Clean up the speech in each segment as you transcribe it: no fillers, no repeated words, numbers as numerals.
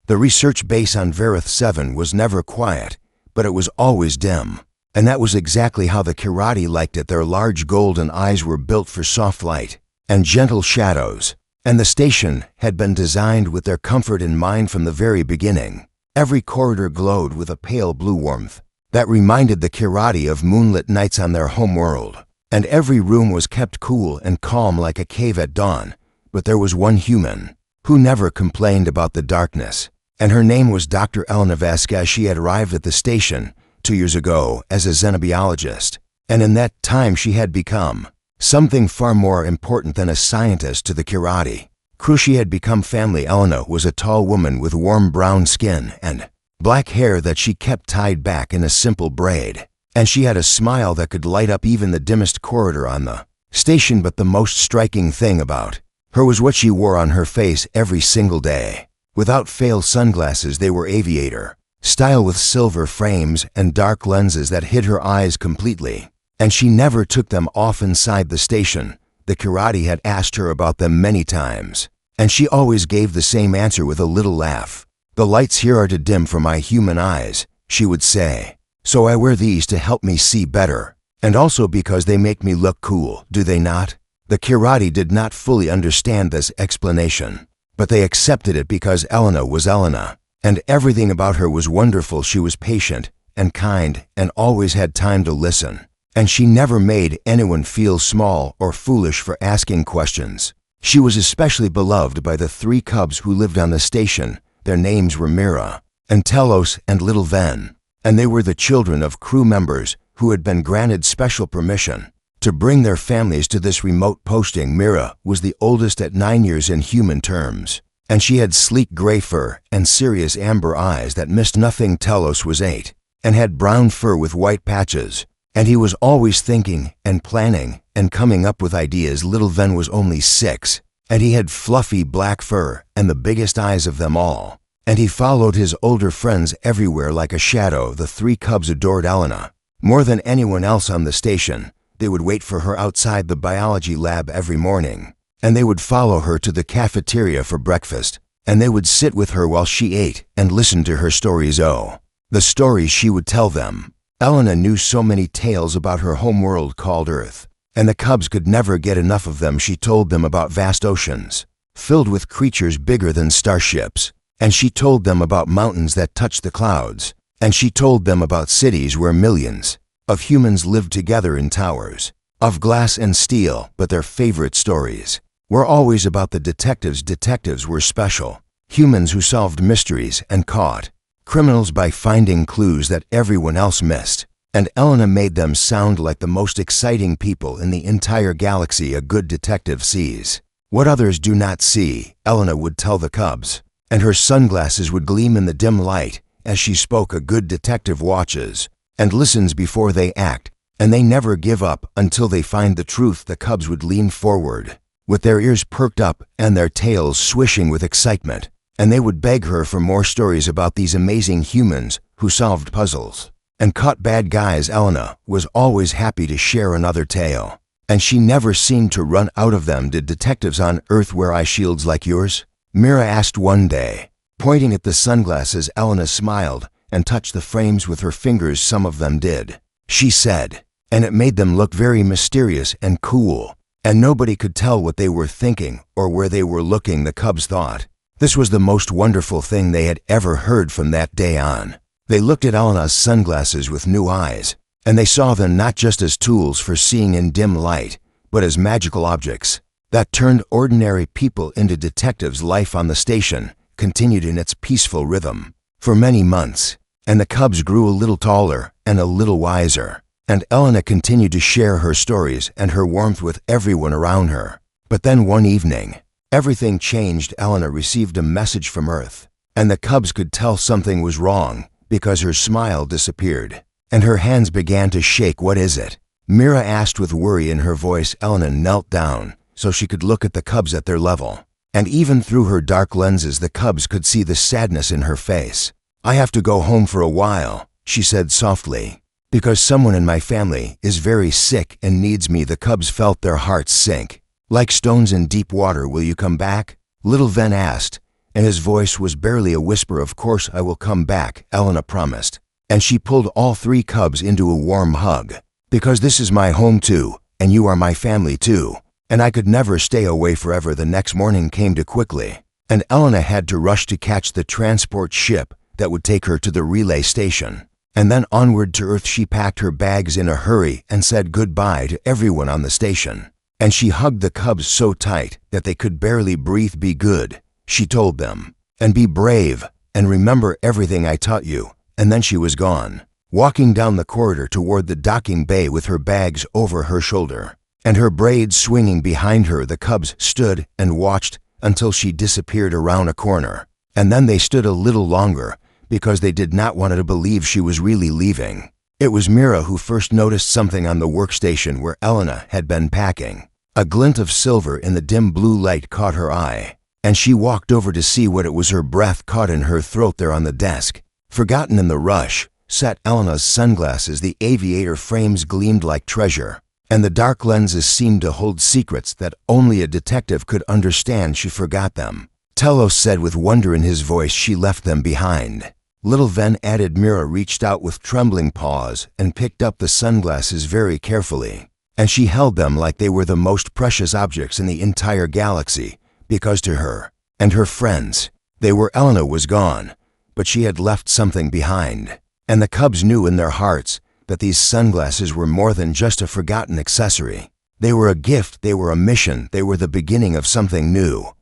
The research base on Verith 7 was never quiet, but it was always dim. And that was exactly how the Kirati liked it. Their large golden eyes were built for soft light and gentle shadows, and the station had been designed with their comfort in mind from the very beginning. Every corridor glowed with a pale blue warmth that reminded the Kirati of moonlit nights on their home world, and every room was kept cool and calm like a cave at dawn. But there was one human who never complained about the darkness, and her name was Dr. Elena Vasquez. She had arrived at the station 2 years ago as a xenobiologist, and in that time she had become something far more important than a scientist to the Kirati crew. She had become family. Elena was a tall woman with warm brown skin and black hair that she kept tied back in a simple braid, and she had a smile that could light up even the dimmest corridor on the station. But the most striking thing about her was what she wore on her face every single day. Without fail, sunglasses. They were aviator style with silver frames and dark lenses that hid her eyes completely, and she never took them off inside the station. The Kirati had asked her about them many times, and she always gave the same answer with a little laugh. "The lights here are too dim for my human eyes," she would say, "so I wear these to help me see better, and also because they make me look cool, do they not?" The Kirati did not fully understand this explanation, but they accepted it because Elena was Elena, and everything about her was wonderful. She was patient and kind and always had time to listen, and she never made anyone feel small or foolish for asking questions. She was especially beloved by the 3 cubs who lived on the station. Their names were Mira and Telos and Little Ven, and they were the children of crew members who had been granted special permission to bring their families to this remote posting. Mira was the oldest at 9 years in human terms, and she had sleek gray fur and serious amber eyes that missed nothing. Telos was 8 and had brown fur with white patches, and he was always thinking and planning and coming up with ideas. Little Ven was only 6, and he had fluffy black fur and the biggest eyes of them all, and he followed his older friends everywhere like a shadow. The 3 cubs adored Elena more than anyone else on the station. They would wait for her outside the biology lab every morning, and they would follow her to the cafeteria for breakfast, and they would sit with her while she ate and listen to her stories. Oh, the stories she would tell them. Elena knew so many tales about her home world called Earth, and the cubs could never get enough of them. She told them about vast oceans filled with creatures bigger than starships, and she told them about mountains that touched the clouds, and she told them about cities where millions of humans lived together in towers of glass and steel. But their favorite stories were always about the detectives. Detectives were special humans who solved mysteries and caught criminals by finding clues that everyone else missed, and Elena made them sound like the most exciting people in the entire galaxy. A good detective sees what others do not see, Elena would tell the cubs, and her sunglasses would gleam in the dim light as she spoke. A good detective watches and listens before they act, and they never give up until they find the truth. The cubs would lean forward with their ears perked up and their tails swishing with excitement, and they would beg her for more stories about these amazing humans who solved puzzles and caught bad guys. Elena was always happy to share another tale, and she never seemed to run out of them. "Did detectives on Earth wear eye shields like yours?" Mira asked one day, pointing at the sunglasses. Elena smiled and touched the frames with her fingers. "Some of them did," she said, "and it made them look very mysterious and cool, and nobody could tell what they were thinking or where they were looking." The cubs thought this was the most wonderful thing they had ever heard. From that day on, they looked at Elena's sunglasses with new eyes, and they saw them not just as tools for seeing in dim light, but as magical objects that turned ordinary people into detectives. Life on the station continued in its peaceful rhythm for many months, and the cubs grew a little taller and a little wiser, and Elena continued to share her stories and her warmth with everyone around her. But then one evening, everything changed. Elena received a message from Earth, and the cubs could tell something was wrong because her smile disappeared, and her hands began to shake. "What is it?" Mira asked with worry in her voice. Elena knelt down so she could look at the cubs at their level, and even through her dark lenses the cubs could see the sadness in her face. "I have to go home for a while," she said softly, "because someone in my family is very sick and needs me." The cubs felt their hearts sink like stones in deep water. "Will you come back?" Little Ven asked, and his voice was barely a whisper. "Of course I will come back," Elena promised. And she pulled all 3 cubs into a warm hug. "Because this is my home too, and you are my family too. And I could never stay away forever." The next morning came too quickly, and Elena had to rush to catch the transport ship that would take her to the relay station. And then onward to Earth. She packed her bags in a hurry and said goodbye to everyone on the station. And she hugged the cubs so tight that they could barely breathe. "Be good," she told them, "and be brave, and remember everything I taught you." And then she was gone, walking down the corridor toward the docking bay with her bags over her shoulder and her braids swinging behind her. The cubs stood and watched until she disappeared around a corner. And then they stood a little longer because they did not want to believe she was really leaving. It was Mira who first noticed something on the workstation where Elena had been packing. A glint of silver in the dim blue light caught her eye, and she walked over to see what it was. Her breath caught in her throat. There on the desk, forgotten in the rush, sat Elena's sunglasses. The aviator frames gleamed like treasure, and the dark lenses seemed to hold secrets that only a detective could understand. "She forgot them," Telos said with wonder in his voice. "She left them behind." Little Ven added. Mira reached out with trembling paws and picked up the sunglasses very carefully, and she held them like they were the most precious objects in the entire galaxy, because to her and her friends, they were. Elena was gone, but she had left something behind, and the cubs knew in their hearts that these sunglasses were more than just a forgotten accessory. They were a gift, they were a mission, they were the beginning of something new.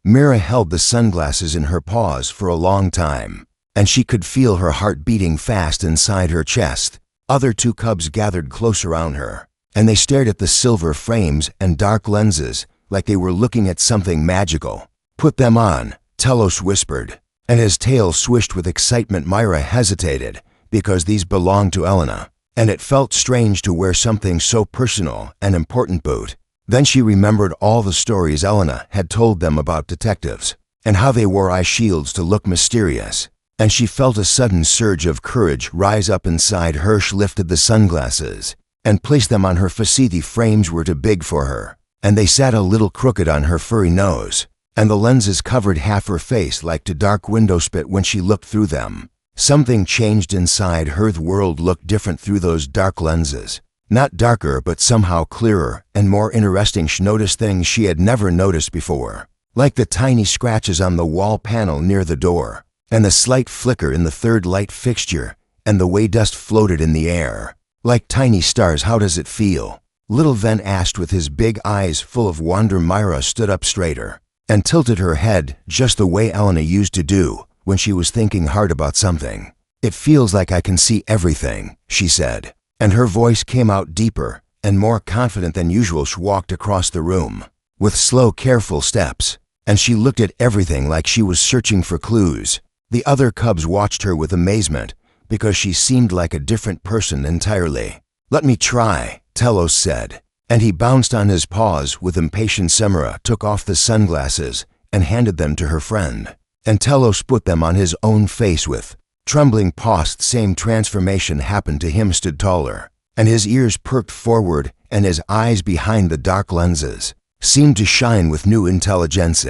Mira held the sunglasses in her paws for a long time, and she could feel her heart beating fast inside her chest. Other 2 cubs gathered close around her, and they stared at the silver frames and dark lenses like they were looking at something magical. "Put them on," Telos whispered, and his tail swished with excitement. Mira hesitated because these belonged to Elena, and it felt strange to wear something so personal and important. Boot. Then she remembered all the stories Elena had told them about detectives and how they wore eye shields to look mysterious, and she felt a sudden surge of courage rise up inside her. She lifted the sunglasses and placed them on her face. The frames were too big for her, and they sat a little crooked on her furry nose, and the lenses covered half her face like a dark window spit. When she looked through them, something changed inside her. The world looked different through those dark lenses. Not darker, but somehow clearer and more interesting. She noticed things she had never noticed before, like the tiny scratches on the wall panel near the door, and the slight flicker in the 3rd light fixture, and the way dust floated in the air, like tiny stars. "How does it feel?" Little Ven asked with his big eyes full of wonder. Mira stood up straighter and tilted her head just the way Elena used to do when she was thinking hard about something. "It feels like I can see everything," she said, and her voice came out deeper and more confident than usual. She walked across the room with slow, careful steps, and she looked at everything like she was searching for clues. The other cubs watched her with amazement because she seemed like a different person entirely. "Let me try," Telos said, and he bounced on his paws with impatience. Mira took off the sunglasses and handed them to her friend, and Telos put them on his own face with trembling paws. The same transformation happened to him. Stood taller, and his ears perked forward, and his eyes behind the dark lenses seemed to shine with new intelligence.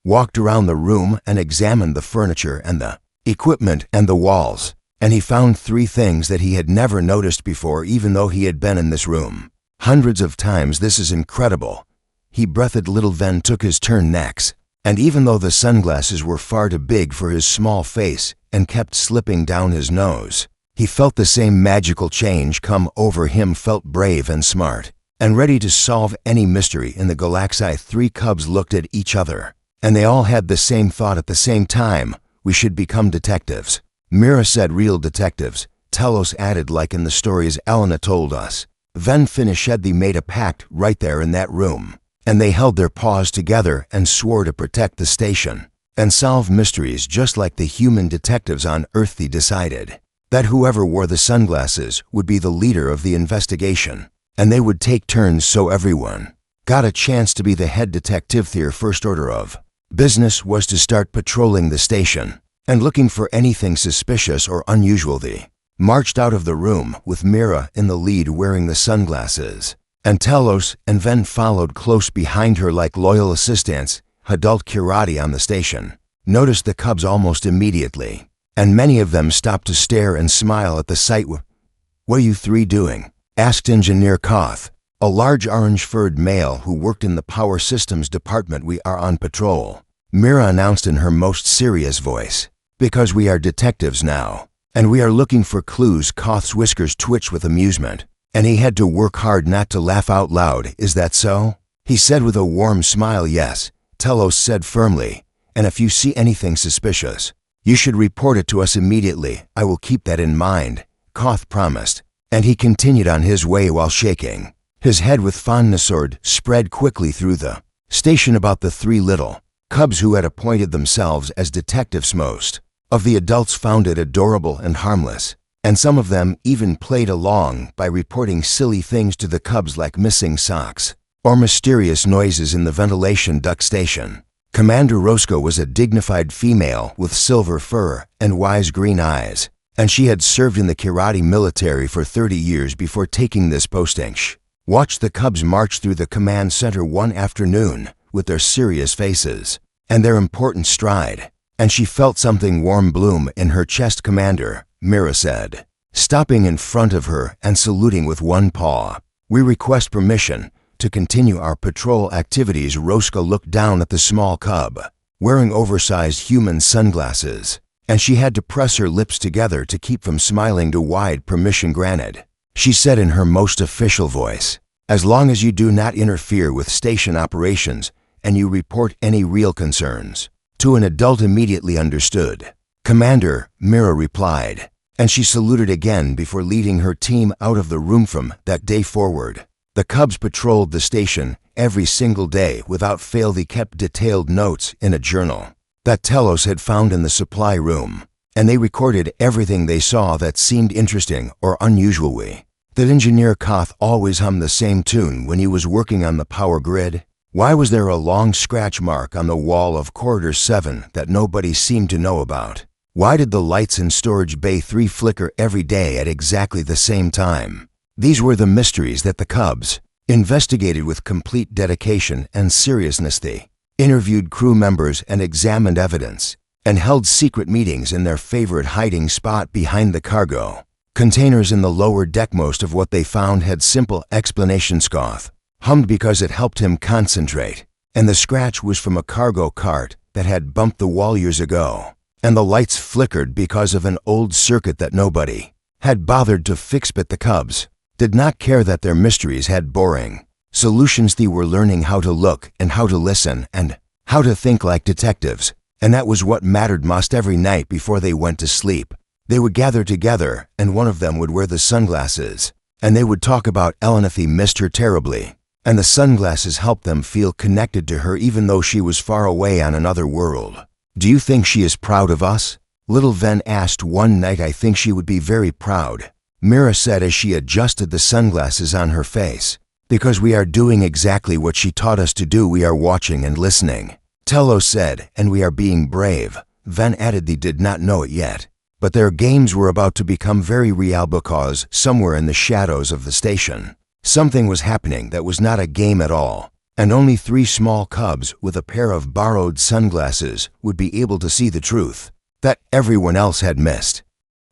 Walked around the room and examined the furniture and the equipment and the walls, and he found 3 things that he had never noticed before, even though he had been in this room hundreds of times. "This is incredible," he breathed. Little Ven took his turn next, and even though the sunglasses were far too big for his small face and kept slipping down his nose, he felt the same magical change come over him. Felt brave and smart and ready to solve any mystery in the galaxy. 3 cubs looked at each other, and they all had the same thought at the same time. "We should become detectives," Mira said. "Real detectives," Telos added, "like in the stories Elena told us." Ven finished. They made a pact right there in that room, and they held their paws together and swore to protect the station and solve mysteries just like the human detectives on Earth. They decided that whoever wore the sunglasses would be the leader of the investigation, and they would take turns so everyone got a chance to be the head detective. Their first order of business was to start patrolling the station and looking for anything suspicious or unusual. They marched out of the room with Mira in the lead wearing the sunglasses, and Telos and Ven followed close behind her like loyal assistants. Adult karate on the station. noticed the cubs almost immediately, and many of them stopped to stare and smile at the sight. "What are you three doing?" asked Engineer Koth, a large orange-furred male who worked in the power systems department. "We are on patrol," Mira announced in her most serious voice. "Because we are detectives now, and we are looking for clues." Koth's whiskers twitched with amusement, and he had to work hard not to laugh out loud. "Is that so?" he said with a warm smile. "Yes," Telos said firmly, "and if you see anything suspicious, you should report it to us immediately." "I will keep that in mind," Koth promised, and he continued on his way while shaking his head with fondness. Word spread quickly through the station about the three little cubs who had appointed themselves as detectives. Most of the adults found it adorable and harmless, and some of them even played along by reporting silly things to the cubs like missing socks or mysterious noises in the ventilation duct station. Commander Roscoe was a dignified female with silver fur and wise green eyes, and she had served in the Kirati military for 30 years before taking this posting. She watched the cubs march through the command center one afternoon with their serious faces and their important stride, and she felt something warm bloom in her chest. "Commander," Mira said, stopping in front of her and saluting with one paw, "we request permission to continue our patrol activities." Roscoe looked down at the small cub, wearing oversized human sunglasses, and she had to press her lips together to keep from smiling too wide. "Permission granted," she said in her most official voice, "as long as you do not interfere with station operations and you report any real concerns to an adult." "Immediately understood, Commander," Mira replied, and she saluted again before leading her team out of the room. From that day forward, the cubs patrolled the station every single day without fail. They kept detailed notes in a journal that Telos had found in the supply room, and they recorded everything they saw that seemed interesting or unusual. Did Engineer Koth always hum the same tune when he was working on the power grid? Why was there a long scratch mark on the wall of Corridor 7 that nobody seemed to know about? Why did the lights in Storage Bay 3 flicker every day at exactly the same time? These were the mysteries that the cubs investigated with complete dedication and seriousness. They interviewed crew members and examined evidence, and held secret meetings in their favorite hiding spot behind the cargo containers in the lower deck. Most of what they found had simple explanations. Koth hummed because it helped him concentrate, and the scratch was from a cargo cart that had bumped the wall years ago, and the lights flickered because of an old circuit that nobody had bothered to fix. But the cubs did not care that their mysteries had boring solutions. They were learning how to look and how to listen and how to think like detectives, and that was what mattered most. Every night before they went to sleep, they would gather together, and one of them would wear the sunglasses, and they would talk about Ellen. If he missed her terribly, and the sunglasses helped them feel connected to her even though she was far away on another world. "Do you think she is proud of us?" Little Ven asked one night. "I think she would be very proud," Mira said as she adjusted the sunglasses on her face, "because we are doing exactly what she taught us to do. We are watching and listening," Telos said, "and we are being brave." Ven added they did not know it yet, but their games were about to become very real because somewhere in the shadows of the station, something was happening that was not a game at all, and only 3 small cubs with a pair of borrowed sunglasses would be able to see the truth that everyone else had missed.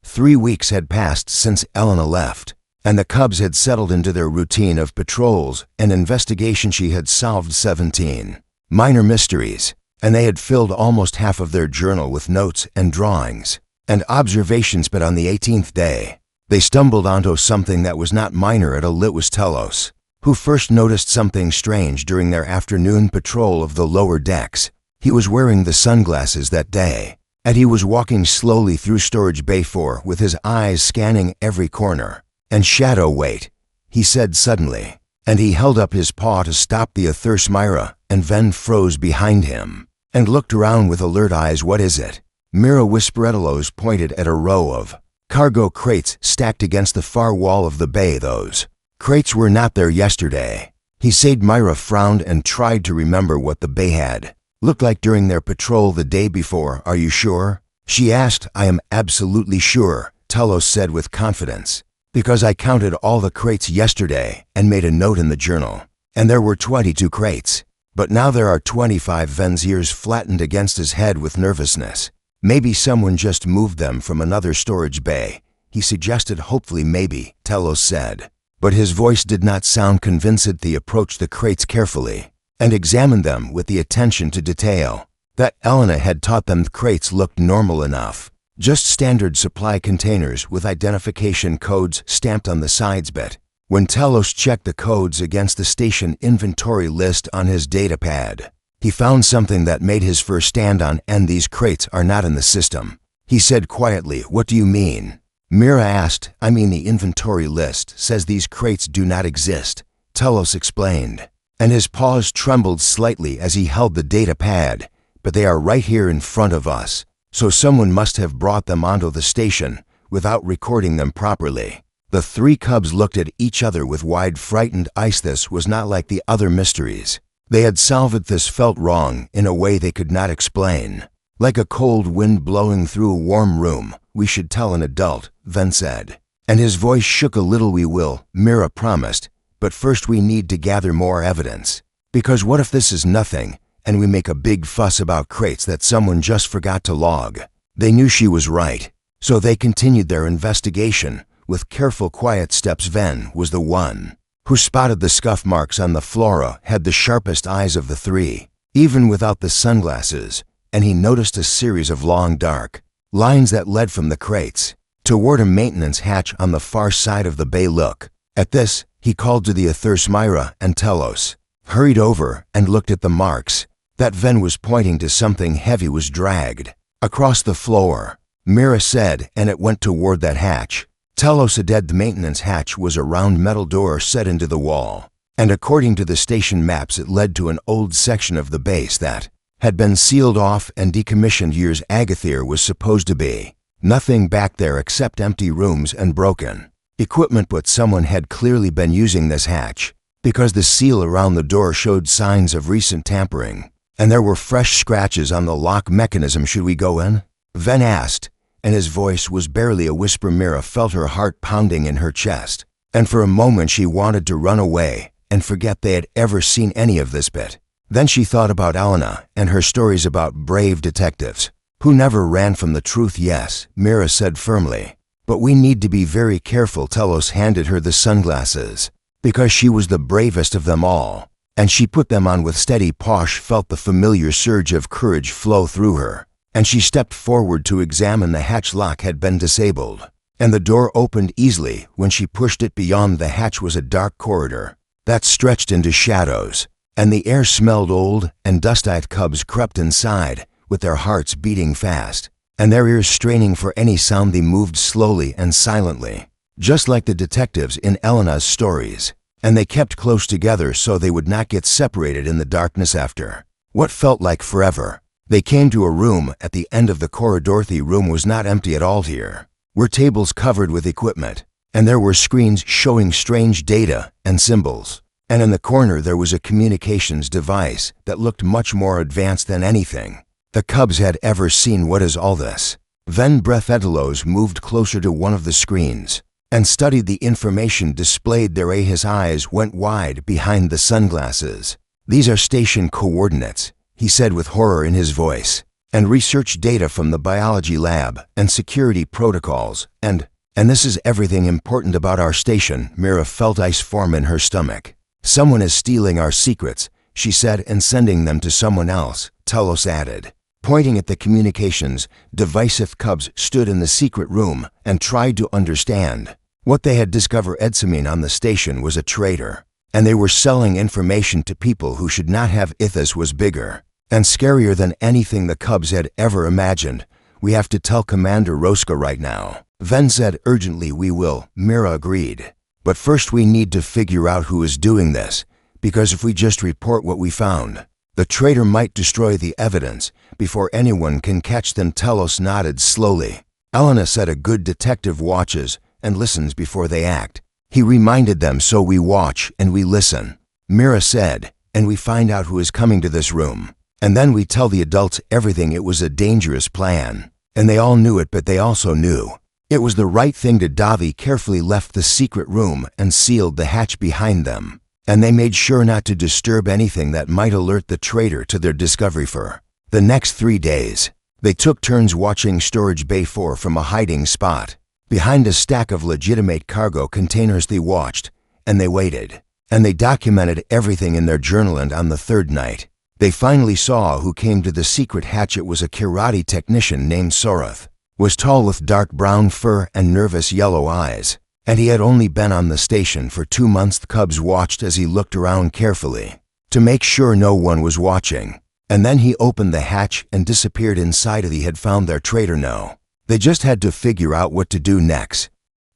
3 weeks had passed since Elena left, and the cubs had settled into their routine of patrols and investigation. She had solved 17 minor mysteries, and they had filled almost half of their journal with notes and drawings and observations. But on the 18th day, they stumbled onto something that was not minor at all. It was Telos who first noticed something strange during their afternoon patrol of the lower decks. He was wearing the sunglasses that day, and he was walking slowly through Storage Bay 4 with his eyes scanning every corner and shadow. "Wait," he said suddenly, and he held up his paw to stop the Athurs. Myra and Ven froze behind him and looked around with alert eyes. "What is it?" Mira whispered. Telos pointed at a row of cargo crates stacked against the far wall of the bay. "Those crates were not there yesterday," he said. Myra frowned and tried to remember what the bay had looked like during their patrol the day before. "Are you sure?" she asked. "I am absolutely sure," Telos said with confidence, "because I counted all the crates yesterday and made a note in the journal, and there were 22 crates." But now there are 25. Ven's ears flattened against his head with nervousness. Maybe someone just moved them from another storage bay, he suggested. Hopefully, maybe, Telos said. But his voice did not sound convinced. He approached the crates carefully and examined them with the attention to detail that Elena had taught them. The crates looked normal enough. Just standard supply containers with identification codes stamped on the sides. But when Telos checked the codes against the station inventory list on his datapad, he found something that made his fur stand on end. These crates are not in the system, he said quietly. What do you mean? Mira asked. I mean, the inventory list says these crates do not exist, Telos explained, and his paws trembled slightly as he held the datapad. But they are right here in front of us, so someone must have brought them onto the station without recording them properly. The three cubs looked at each other with wide, frightened eyes. This was not like the other mysteries they had solved. This felt wrong in a way they could not explain. Like a cold wind blowing through a warm room. We should tell an adult, Ven said, and his voice shook a little. We will, Mira promised, but first we need to gather more evidence. Because what if this is nothing, and we make a big fuss about crates that someone just forgot to log? They knew she was right, so they continued their investigation with careful, quiet steps. Ven was the one who spotted the scuff marks on the flora, had the sharpest eyes of the three, even without the sunglasses, and he noticed a series of long, dark lines that led from the crates toward a maintenance hatch on the far side of the bay. Look at this, he called to the others. Myra and Telos hurried over and looked at the marks. That Ven was pointing to something heavy was dragged across the floor, Mira said, and it went toward that hatch. Telos said the maintenance hatch was a round metal door set into the wall, and according to the station maps it led to an old section of the base that had been sealed off and decommissioned years. Agathir was supposed to be nothing back there except empty rooms and broken equipment, but someone had clearly been using this hatch because the seal around the door showed signs of recent tampering, and there were fresh scratches on the lock mechanism. Should we go in? Ven asked, and his voice was barely a whisper. Mira felt her heart pounding in her chest, and for a moment she wanted to run away and forget they had ever seen any of this bit. Then she thought about Elena and her stories about brave detectives who never ran from the truth. Yes, Mira said firmly, but we need to be very careful. Telos handed her the sunglasses because she was the bravest of them all, and she put them on with steady Posh felt the familiar surge of courage flow through her, and she stepped forward to examine. The hatch lock had been disabled, and the door opened easily. When she pushed it, beyond the hatch was a dark corridor that stretched into shadows, and the air smelled old and dusty. Cubs crept inside with their hearts beating fast and their ears straining for any sound. They moved slowly and silently, just like the detectives in Elena's stories, and they kept close together so they would not get separated in the darkness. After what felt like forever, they came to a room at the end of the corridor. The room was not empty at all. Here were tables covered with equipment, and there were screens showing strange data and symbols. And in the corner there was a communications device that looked much more advanced than anything the cubs had ever seen. What is all this? Ven Breathetelos moved closer to one of the screens and studied the information displayed there. His eyes went wide behind the sunglasses. These are station coordinates, he said with horror in his voice, and research data from the biology lab and security protocols, and this is everything important about our station. Mira felt ice form in her stomach. Someone is stealing our secrets, she said, and sending them to someone else, Telos added, pointing at the communications device. Cubs stood in the secret room and tried to understand what they had discovered. Edsamine on the station was a traitor, and they were selling information to people who should not have. Ithas was bigger and scarier than anything the cubs had ever imagined. We have to tell Commander Roska right now, Ven said urgently. We will, Mira agreed. But first we need to figure out who is doing this, because if we just report what we found, the traitor might destroy the evidence before anyone can catch them. Telos nodded slowly. Elena said a good detective watches and listens before they act. He reminded them, so we watch and we listen, Mira said, and we find out who is coming to this room. And then we tell the adults everything. It was a dangerous plan, and they all knew it, but they also knew it was the right thing to. Davi carefully left the secret room and sealed the hatch behind them. and they made sure not to disturb anything that might alert the trader to their discovery. For the next 3 days, they took turns watching Storage Bay 4 from a hiding spot. Behind a stack of legitimate cargo containers they watched, and they waited, and they documented everything in their journal. And on the third night, they finally saw who came to the secret hatch. It was a karate technician named Soroth, was tall with dark brown fur and nervous yellow eyes, and he had only been on the station for 2 months. The cubs watched as he looked around carefully to make sure no one was watching, and then he opened the hatch and disappeared inside. He had found their trader. No, they just had to figure out what to do next.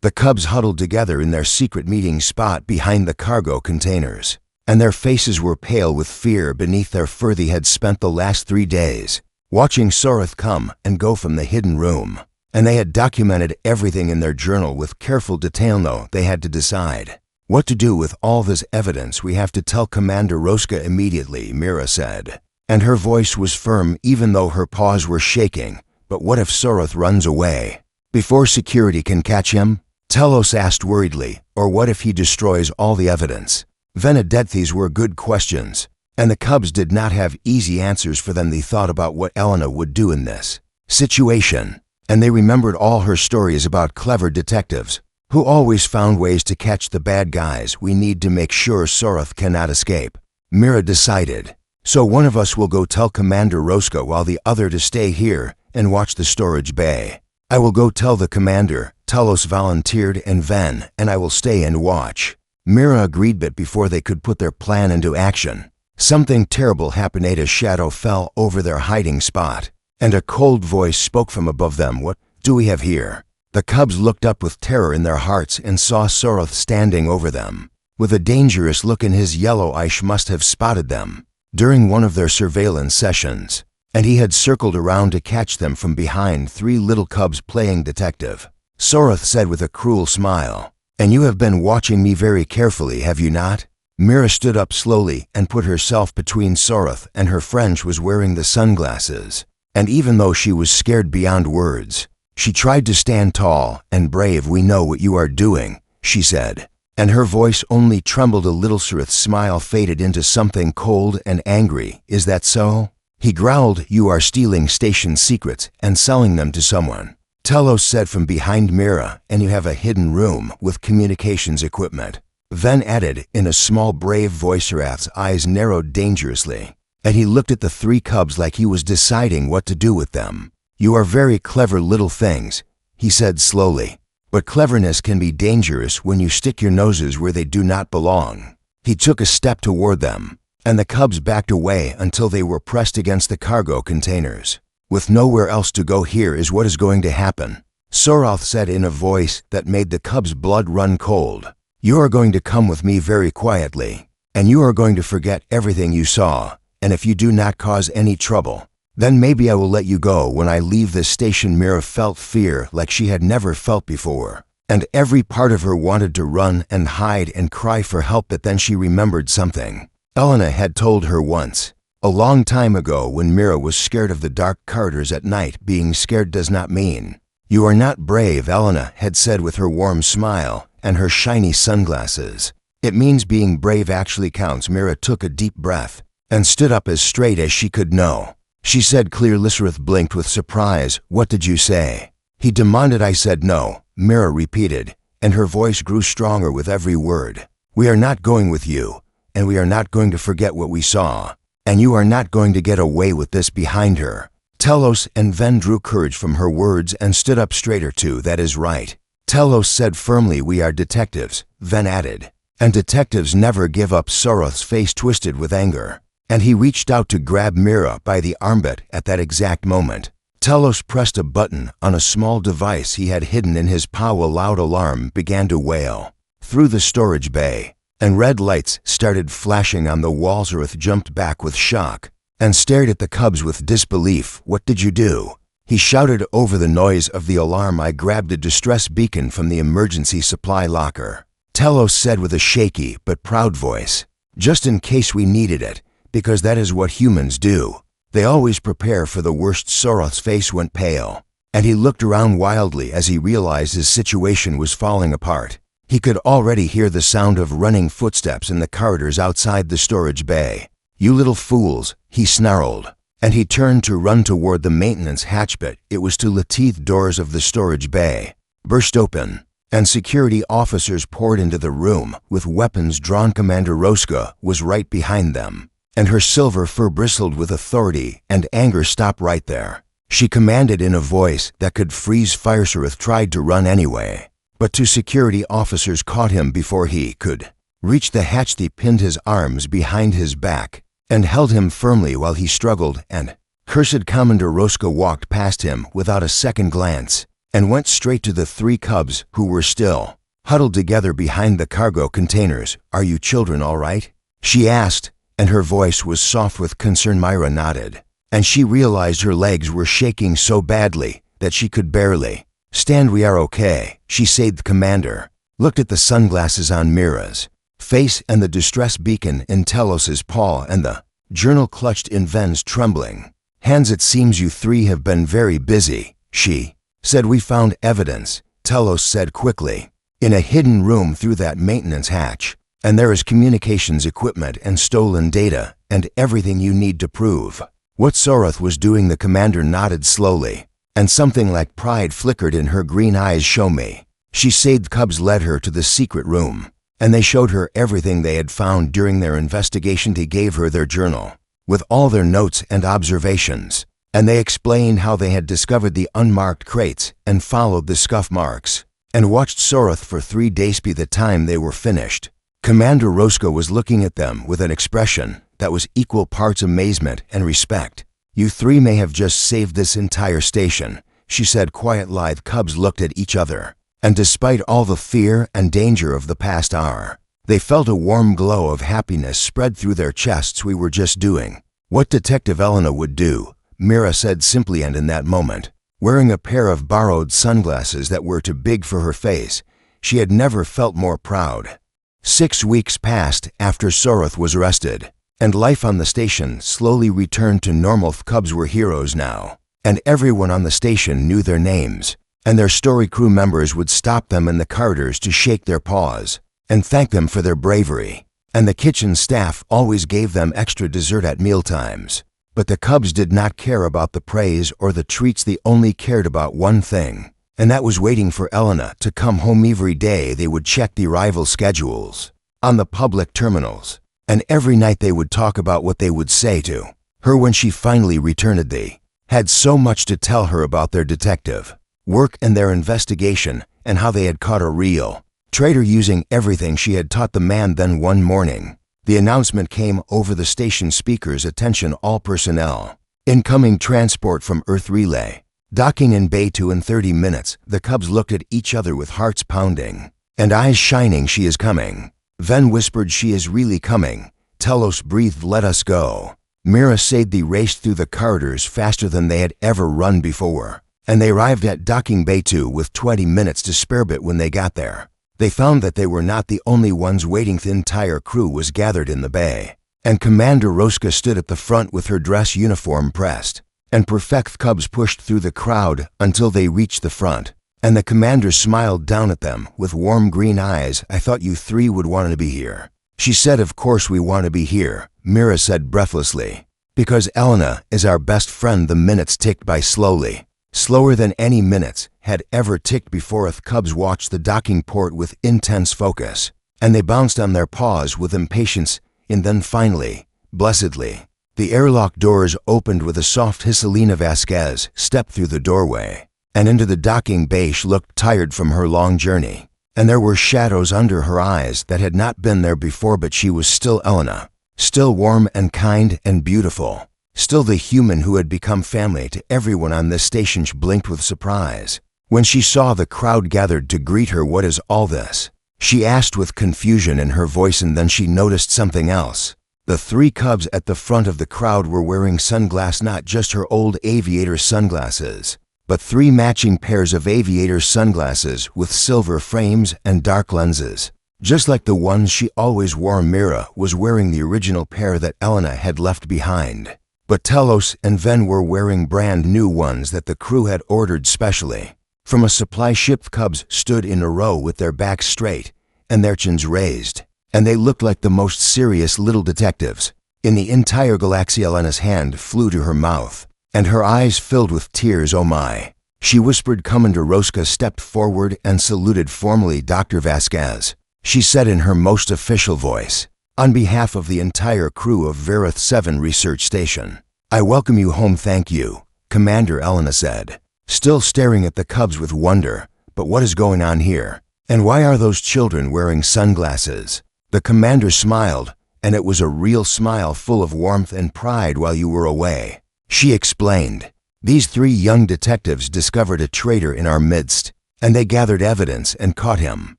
The cubs huddled together in their secret meeting spot behind the cargo containers, and their faces were pale with fear beneath their fur. They had spent the last 3 days watching Soroth come and go from the hidden room, and they had documented everything in their journal with careful detail. Now they had to decide what to do with all this evidence. We have to tell Commander Roska immediately, Mira said, and her voice was firm even though her paws were shaking. But what if Soroth runs away before security can catch him? Telos asked worriedly. Or what if he destroys all the evidence? Venedette, these were good questions, and the cubs did not have easy answers for them. They thought about what Elena would do in this situation, and they remembered all her stories about clever detectives who always found ways to catch the bad guys. We need to make sure Soroth cannot escape, Mira decided. So one of us will go tell Commander Roska while the other to stay here and watch the storage bay. I will go tell the commander, Telos volunteered, and Ven and I will stay and watch. Mira agreed, but before they could put their plan into action, something terrible happened. Ada's shadow fell over their hiding spot, and a cold voice spoke from above them. What do we have here? The cubs looked up with terror in their hearts and saw Soroth standing over them, with a dangerous look in his yellow eyes. Must have spotted them during one of their surveillance sessions, and he had circled around to catch them from behind. 3 little cubs playing detective, Soroth said with a cruel smile. And you have been watching me very carefully, have you not? Mira stood up slowly and put herself between Soroth and her friend. She was wearing the sunglasses, and even though she was scared beyond words, she tried to stand tall and brave. We know what you are doing, she said, and her voice only trembled a little. Soroth's smile faded into something cold and angry. Is that so? He growled. You are stealing station secrets and selling them to someone, Telos said from behind Mira, and you have a hidden room with communications equipment, Ven added in a small, brave voice. Soroth's eyes narrowed dangerously, and he looked at the 3 cubs like he was deciding what to do with them. You are very clever little things, he said slowly, but cleverness can be dangerous when you stick your noses where they do not belong. He took a step toward them, and the cubs backed away until they were pressed against the cargo containers. With nowhere else to go, here is what is going to happen, Soroth said in a voice that made the cubs' blood run cold. You are going to come with me very quietly, and you are going to forget everything you saw, and if you do not cause any trouble, then maybe I will let you go when I leave this station. Mira felt fear like she had never felt before, and every part of her wanted to run and hide and cry for help. But then she remembered something Elena had told her once, a long time ago, when Mira was scared of the dark corridors at night. Being scared does not mean you are not brave, Elena had said with her warm smile and her shiny sunglasses. It means being brave actually counts. Mira took a deep breath and stood up as straight as she could. No, she said clearly. Soroth blinked with surprise. What did you say? He demanded. I said no, Mira repeated, and her voice grew stronger with every word. We are not going with you, and we are not going to forget what we saw. And you are not going to get away with this. Behind her, Telos and Ven drew courage from her words and stood up straighter too. That is right, Telos said firmly. We are detectives, Ven added, and detectives never give up. Soroth's face twisted with anger, and he reached out to grab Mira by the armpit. At that exact moment, Telos pressed a button on a small device he had hidden in his paw. A loud alarm began to wail through the storage bay, and red lights started flashing on the walls. Soroth jumped back with shock and stared at the cubs with disbelief. What did you do? He shouted over the noise of the alarm. I grabbed a distress beacon from the emergency supply locker, Telos said with a shaky but proud voice, just in case we needed it, because that is what humans do. They always prepare for the worst. Soroth's face went pale, and he looked around wildly as he realized his situation was falling apart. He could already hear the sound of running footsteps in the corridors outside the storage bay. "You little fools," he snarled, and he turned to run toward the maintenance hatch, but it was too late. The doors of the storage bay burst open, and security officers poured into the room with weapons drawn. Commander Roska was right behind them, and her silver fur bristled with authority and anger. "Stop right there," she commanded in a voice that could freeze fire. Soreth tried to run anyway, but two security officers caught him before he could reach the hatch. They pinned his arms behind his back and held him firmly while he struggled and cursed. Commander Roska walked past him without a second glance and went straight to the three cubs who were still huddled together behind the cargo containers. "Are you children all right?" she asked, and her voice was soft with concern. Myra nodded, and she realized her legs were shaking so badly that she could barely stand. "We are okay," she said. The commander looked at the sunglasses on Mira's face and the distress beacon in Telos's paw and the journal clutched in Ven's trembling hands. "It seems you three have been very busy," she said. "We found evidence," Telos said quickly, "in a hidden room through that maintenance hatch, and there is communications equipment and stolen data and everything you need to prove what Soreth was doing." The commander nodded slowly, and something like pride flickered in her green eyes. "Show me," she said. The cubs led her to the secret room, and they showed her everything they had found during their investigation. They gave her their journal with all their notes and observations, and they explained how they had discovered the unmarked crates and followed the scuff marks and watched Soreth for 3 days. By the time they were finished, Commander Roska was looking at them with an expression that was equal parts amazement and respect. "You three may have just saved this entire station," she said quietly. The cubs looked at each other, and despite all the fear and danger of the past hour, they felt a warm glow of happiness spread through their chests. "We were just doing what Detective Elena would do," Mira said simply, and in that moment, wearing a pair of borrowed sunglasses that were too big for her face, she had never felt more proud. 6 weeks passed after Soreth was arrested, and life on the station slowly returned to normal. The cubs were heroes now, and everyone on the station knew their names, and their story crew members would stop them in the corridors to shake their paws and thank them for their bravery, and the kitchen staff always gave them extra dessert at mealtimes. But the cubs did not care about the praise or the treats. They only cared about one thing, and that was waiting for Elena to come home. Every day they would check the arrival schedules on the public terminals, and every night they would talk about what they would say to her when she finally returned. They had so much to tell her about their detective work and their investigation and how they had caught a real traitor using everything she had taught the man. Then one morning, the announcement came over the station speakers. "Attention all personnel. Incoming transport from Earth Relay. Docking in Bay 2 in 30 minutes. The cubs looked at each other with hearts pounding and eyes shining. "She is coming," Ven whispered. "She is really coming." Telos breathed. "Let us go," Mira said. They raced through the corridors faster than they had ever run before, and they arrived at Docking Bay 2 with 20 minutes to spare. But when they got there, they found that they were not the only ones waiting. The entire crew was gathered in the bay, and Commander Roska stood at the front with her dress uniform pressed and perfect. Cubs pushed through the crowd until they reached the front, and the commander smiled down at them with warm green eyes. "I thought you three would want to be here," she said. "Of course we want to be here," Mira said breathlessly, "because Elena is our best friend." The minutes ticked by slowly, slower than any minutes had ever ticked before. The cubs watched the docking port with intense focus, and they bounced on their paws with impatience. And then finally, blessedly, the airlock doors opened with a soft hiss. Elena Vasquez stepped through the doorway and into the docking bay. She looked tired from her long journey, and there were shadows under her eyes that had not been there before. But she was still Elena, still warm and kind and beautiful, still the human who had become family to everyone on this station. She blinked with surprise when she saw the crowd gathered to greet her. "What is all this?" she asked with confusion in her voice, and then she noticed something else. The three cubs at the front of the crowd were wearing sunglasses, not just her old aviator sunglasses, but 3 matching pairs of aviator sunglasses with silver frames and dark lenses, just like the ones she always wore. Mira was wearing the original pair that Elena had left behind, but Telos and Ven were wearing brand new ones that the crew had ordered specially from a supply ship. Cubs stood in a row with their backs straight and their chins raised, and they looked like the most serious little detectives. In the entire galaxy, Elena's hand flew to her mouth, and her eyes filled with tears. "Oh my." She whispered. Commander Rosca stepped forward and saluted formally. "Dr. Vasquez," she said in her most official voice, "on behalf of the entire crew of Verith 7 Research Station, I welcome you home." "Thank you, Commander," Elena said, still staring at the cubs with wonder. "But what is going on here? And why are those children wearing sunglasses?" The commander smiled, and it was a real smile full of warmth and pride. "While you were away," she explained, "these 3 young detectives discovered a traitor in our midst, and they gathered evidence and caught him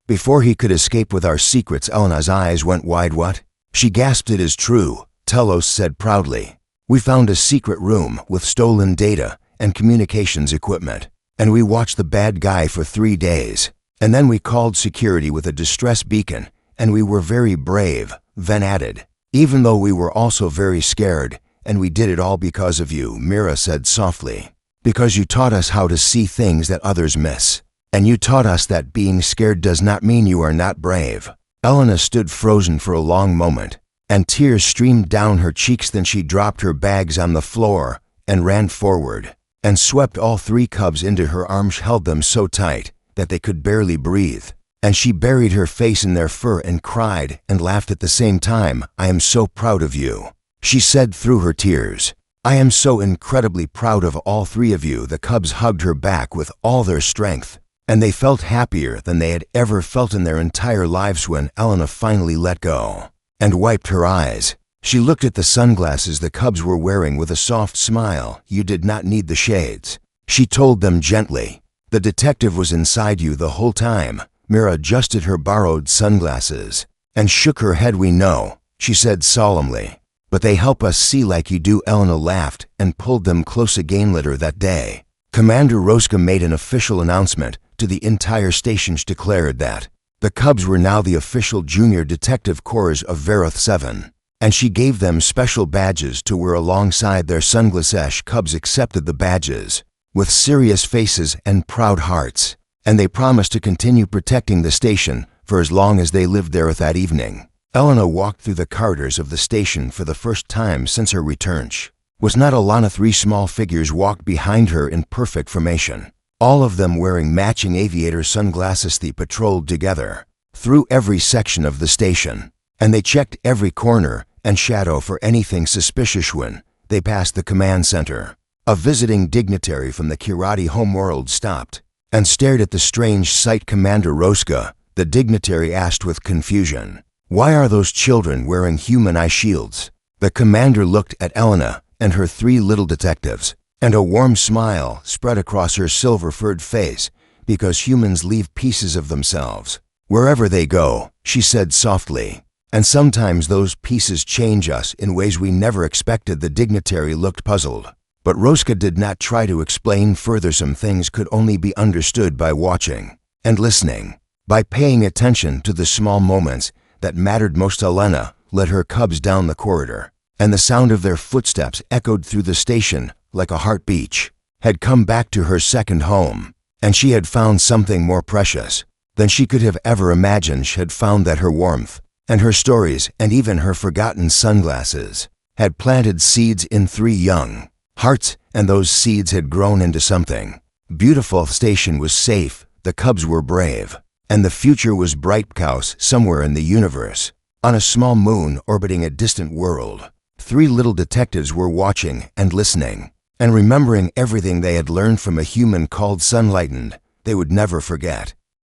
before he could escape with our secrets." Elena's eyes went wide. "What?" she gasped. "It is true," Telos said proudly. "We found a secret room with stolen data and communications equipment, and we watched the bad guy for 3 days, and then we called security with a distress beacon, and we were very brave," Ven added, "even though we were also very scared, and we did it all because of you," Mira said softly. "Because you taught us how to see things that others miss, and you taught us that being scared does not mean you are not brave." Elena stood frozen for a long moment, and tears streamed down her cheeks. Then she dropped her bags on the floor and ran forward and swept all 3 cubs into her arms, held them so tight that they could barely breathe, and she buried her face in their fur and cried and laughed at the same time. "I am so proud of you," she said through her tears. "I am so incredibly proud of all 3 of you." The cubs hugged her back with all their strength, and they felt happier than they had ever felt in their entire lives. When Elena finally let go and wiped her eyes, she looked at the sunglasses the cubs were wearing with a soft smile. "You did not need the shades," she told them gently. "The detective was inside you the whole time." Mira adjusted her borrowed sunglasses and shook her head. "We know," she said solemnly, "but they help us see like you do." Elena laughed and pulled them close again. Later that day, Commander Rosca made an official announcement to the entire station. She declared that the cubs were now the official junior detective corps of Verith 7, and she gave them special badges to wear alongside their sunglasses. Cubs accepted the badges with serious faces and proud hearts, and they promised to continue protecting the station for as long as they lived there. That evening, Elena walked through the corridors of the station for the first time since her return. She was not alone. 3 small figures walked behind her in perfect formation, all of them wearing matching aviator sunglasses. They patrolled together through every section of the station, and they checked every corner and shadow for anything suspicious. When they passed the command center, a visiting dignitary from the Kirati homeworld stopped and stared at the strange sight. "Commander Rosca," the dignitary asked with confusion, "why are those children wearing human eye shields?" The commander looked at Elena and her 3 little detectives, and a warm smile spread across her silver-furred face. "Because humans leave pieces of themselves wherever they go," she said softly, "and sometimes those pieces change us in ways we never expected." The dignitary looked puzzled, but Rosca did not try to explain further. Some things could only be understood by watching and listening, by paying attention to the small moments that mattered most. Elena led her cubs down the corridor, and the sound of their footsteps echoed through the station like a heartbeat. She had come back to her second home, and she had found something more precious than she could have ever imagined. She had found that her warmth and her stories and even her forgotten sunglasses had planted seeds in 3 young hearts, and those seeds had grown into something beautiful. The station was safe, the cubs were brave, and the future was bright. House somewhere in the universe, on a small moon orbiting a distant world, 3 little detectives were watching and listening and remembering everything they had learned from a human called Sunlightened. They would never forget.